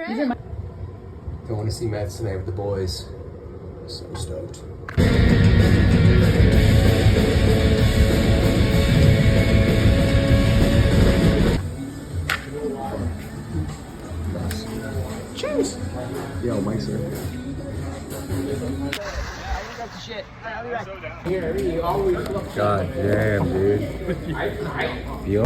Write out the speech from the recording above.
Going to see Matt tonight with the boys. So stoked. Cheers! Yo, Mike's here. God damn, dude. Yo.